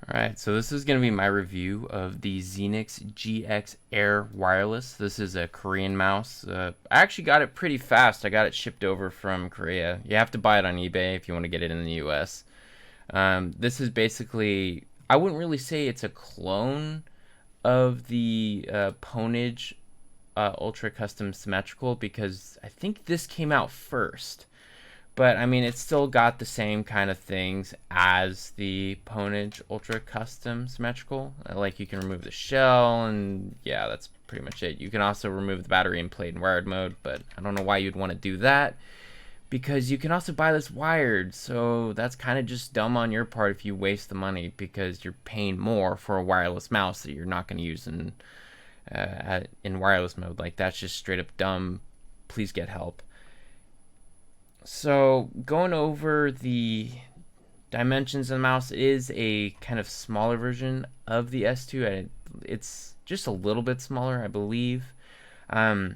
Alright, so this is going to be my review of the Xenics GX Air Wireless. This is a Korean mouse. I actually got it pretty fast. I got it shipped over from Korea. You have to buy it on eBay if you want to get it in the US. This is basically, I wouldn't really say it's a clone of the Pwnage Ultra Custom Symmetrical, because I think this came out first. But I mean, it's still got the same kind of things as the Pwnage Ultra Custom Symmetrical. Like, you can remove the shell, and yeah, that's pretty much it. You can also remove the battery in played and wired mode, but I don't know why you'd want to do that, because you can also buy this wired. So that's kind of just dumb on your part if you waste the money, because you're paying more for a wireless mouse that you're not going to use in wireless mode. Like, that's just straight up dumb. Please get help. So, going over the dimensions of the mouse, is a kind of smaller version of the S2. It's just a little bit smaller, I believe. The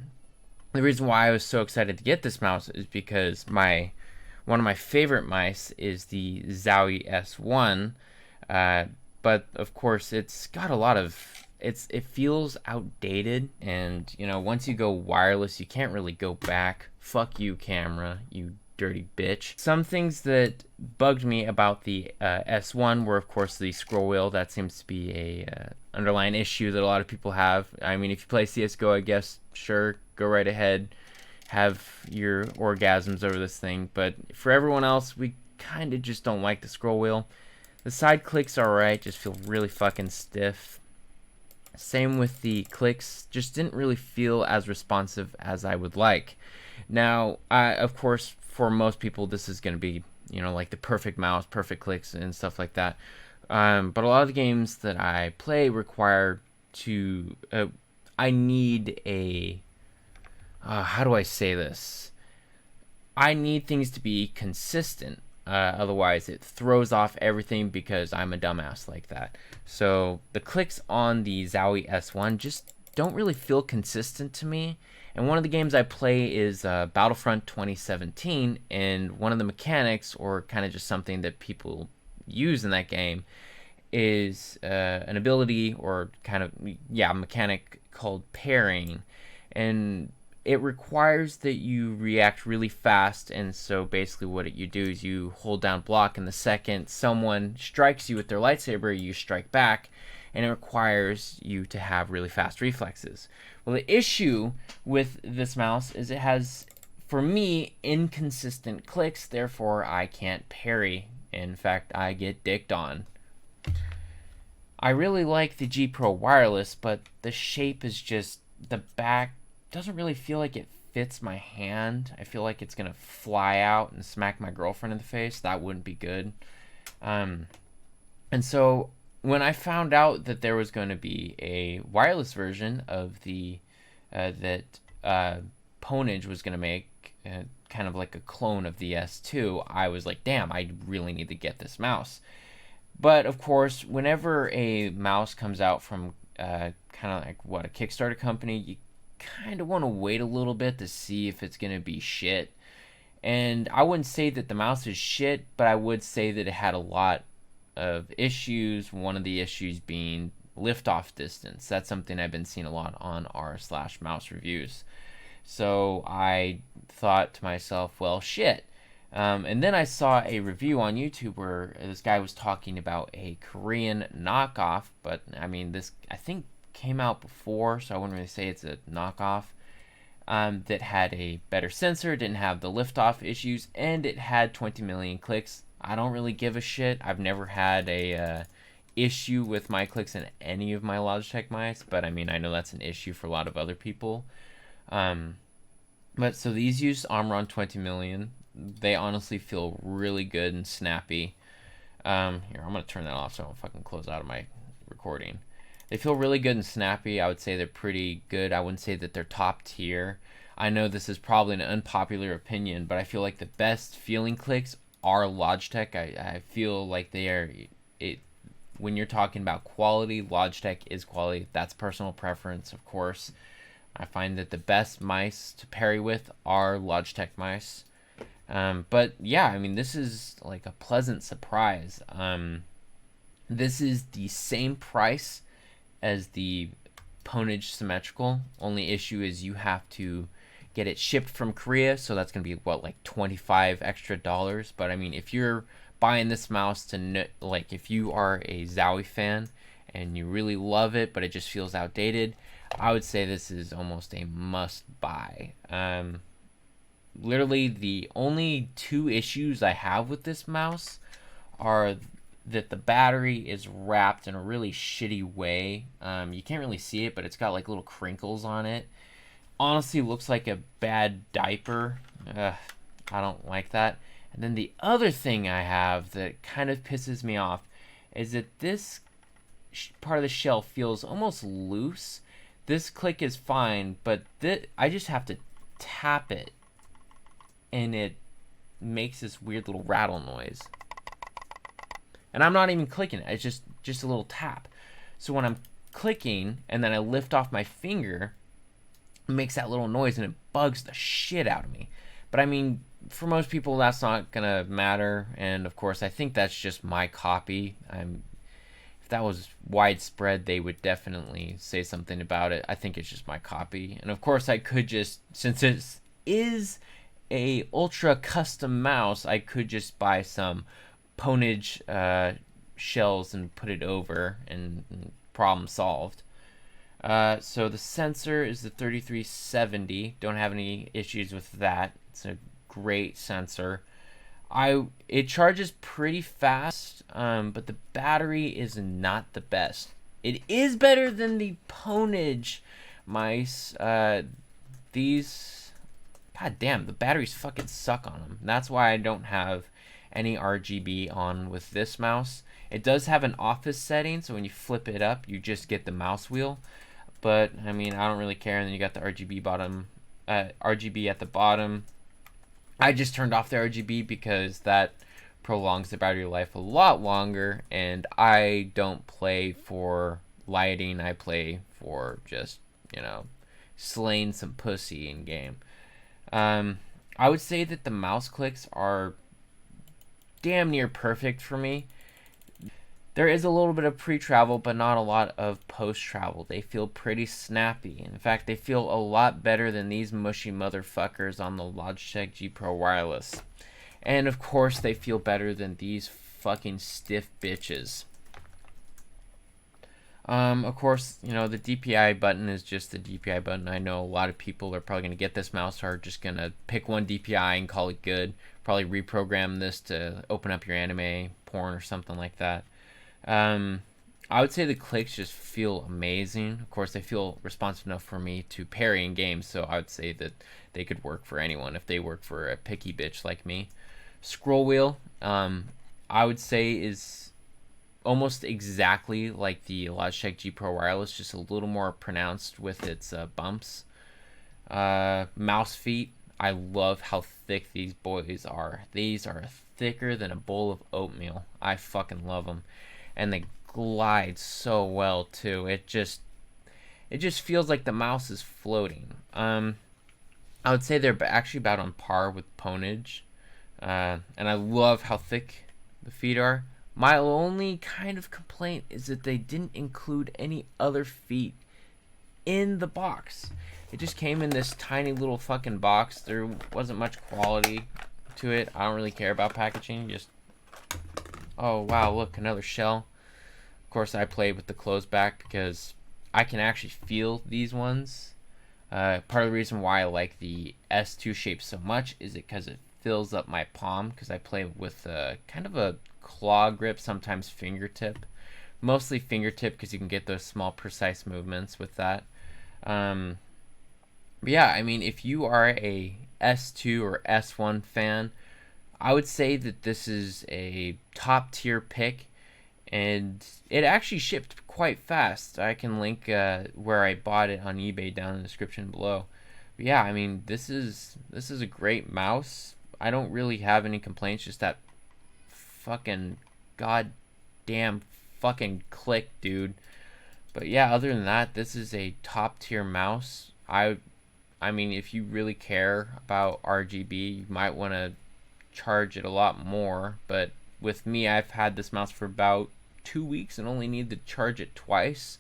reason why I was so excited to get this mouse is because one of my favorite mice is the Zowie S1, but of course it's got a lot of it feels outdated, and once you go wireless, you can't really go back. Fuck you, camera, you dirty bitch. Some things that bugged me about the S1 were, of course, the scroll wheel. That seems to be a underlying issue that a lot of people have. I mean, if you play CSGO, I guess, sure, go right ahead, have your orgasms over this thing. But for everyone else, we kind of just don't like the scroll wheel. The side clicks are alright, just feel really fucking stiff. Same with the clicks, just didn't really feel as responsive as I would like. Now, of course, for most people, this is going to be, like the perfect mouse, perfect clicks and stuff like that. But a lot of the games that I play require to, I need a, how do I say this? I need things to be consistent. Otherwise, it throws off everything, because I'm a dumbass like that. So the clicks on the Zowie S1 just don't really feel consistent to me. And one of the games I play is Battlefront 2017, and one of the mechanics, or kind of just something that people use in that game, is an ability, or kind of, mechanic called pairing. And it requires that you react really fast, and so basically what you do is you hold down block, and the second someone strikes you with their lightsaber, you strike back, and it requires you to have really fast reflexes. Well, the issue with this mouse is it has, for me, inconsistent clicks, therefore I can't parry. In fact, I get dicked on. I really like the G Pro Wireless, but the shape is just, the back doesn't really feel like it fits my hand. I feel like it's gonna fly out and smack my girlfriend in the face. That wouldn't be good. And so when I found out that there was going to be a wireless version of the that Pwnage was going to make, kind of like a clone of the S2, I was like, damn, I really need to get this mouse. But of course, whenever a mouse comes out from kind of like a Kickstarter company, you kind of want to wait a little bit to see if it's going to be shit. And I wouldn't say that the mouse is shit, but I would say that it had a lot of issues. One of the issues being liftoff distance. That's something I've been seeing a lot on r/mouse reviews. So I thought to myself, well, shit. And then I saw a review on YouTube where this guy was talking about a Korean knockoff, but I mean, this, I think, came out before, so I wouldn't really say it's a knockoff, that had a better sensor, didn't have the liftoff issues, and it had 20 million clicks. I don't really give a shit. I've never had a issue with my clicks in any of my Logitech mice, but I mean, I know that's an issue for a lot of other people. But so these use Omron 20 million. They honestly feel really good and snappy. Here, I'm gonna turn that off so I don't fucking close out of my recording. They feel really good and snappy. I would say they're pretty good. I wouldn't say that they're top tier. I know this is probably an unpopular opinion, but I feel like the best feeling clicks are Logitech. I feel like they are, when you're talking about quality, Logitech is quality. That's personal preference, of course. I find that the best mice to parry with are Logitech mice. But yeah, I mean, this is like a pleasant surprise. This is the same price as the Pwnage symmetrical. Only issue is you have to get it shipped from Korea, so that's gonna be what, like 25 extra dollars. But I mean, if you're buying this mouse to like, if you are a Zowie fan and you really love it, but it just feels outdated, I would say this is almost a must buy. Literally, the only two issues I have with this mouse are that the battery is wrapped in a really shitty way. You can't really see it, but it's got like little crinkles on it. Honestly, looks like a bad diaper. I don't like that. And then the other thing I have that kind of pisses me off is that this part of the shell feels almost loose. This click is fine, but I just have to tap it, and it makes this weird little rattle noise. And I'm not even clicking it. It's just a little tap. So when I'm clicking and then I lift off my finger, it makes that little noise and it bugs the shit out of me. But I mean, for most people, that's not gonna matter. And of course, I think that's just my copy. If that was widespread, they would definitely say something about it. I think it's just my copy. And of course, I could just, since this is a ultra custom mouse, I could just buy some Pwnage shells and put it over, and problem solved. So the sensor is the 3370. Don't have any issues with that. It's a great sensor. It charges pretty fast, but the battery is not the best. It is better than the Pwnage mice. These, god damn, the batteries fucking suck on them. That's why I don't have any RGB on with this mouse. It does have an office setting, so when you flip it up, you just get the mouse wheel. But I mean, I don't really care. And then you got the RGB at the bottom. I just turned off the RGB because that prolongs the battery life a lot longer, and I don't play for lighting. I play for just, slaying some pussy in game. I would say that the mouse clicks are damn near perfect for me. There is a little bit of pre-travel, but not a lot of post-travel. They feel pretty snappy. In fact, they feel a lot better than these mushy motherfuckers on the Logitech G Pro Wireless. And of course, they feel better than these fucking stiff bitches. Of course, the DPI button is just the DPI button. I know a lot of people are probably going to get this mouse, are just going to pick one DPI and call it good. Probably reprogram this to open up your anime, porn, or something like that. I would say the clicks just feel amazing. Of course, they feel responsive enough for me to parry in games, so I would say that they could work for anyone if they work for a picky bitch like me. Scroll wheel, I would say is almost exactly like the Logitech G Pro Wireless, just a little more pronounced with its bumps. Mouse feet, I love how thick these boys are. These are thicker than a bowl of oatmeal. I fucking love them. And they glide so well too. It just feels like the mouse is floating. I would say they're actually about on par with Pwnage. And I love how thick the feet are. My only kind of complaint is that they didn't include any other feet in the box. It just came in this tiny little fucking box. There wasn't much quality to it. I don't really care about packaging. Oh wow, look, another shell. Of course, I played with the closed back because I can actually feel these ones. Part of the reason why I like the S2 shape so much is because it fills up my palm, because I play with kind of a claw grip, sometimes fingertip. Mostly fingertip because you can get those small precise movements with that. But yeah, I mean, if you are a S2 or S1 fan, I would say that this is a top tier pick, and it actually shipped quite fast. I can link where I bought it on eBay down in the description below. But yeah, I mean, this is a great mouse. I don't really have any complaints, just that fucking goddamn fucking click, dude. But yeah, other than that, this is a top tier mouse. I mean, if you really care about RGB, you might want to charge it a lot more. But with me, I've had this mouse for about 2 weeks and only need to charge it twice.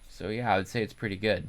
So yeah, I would say it's pretty good.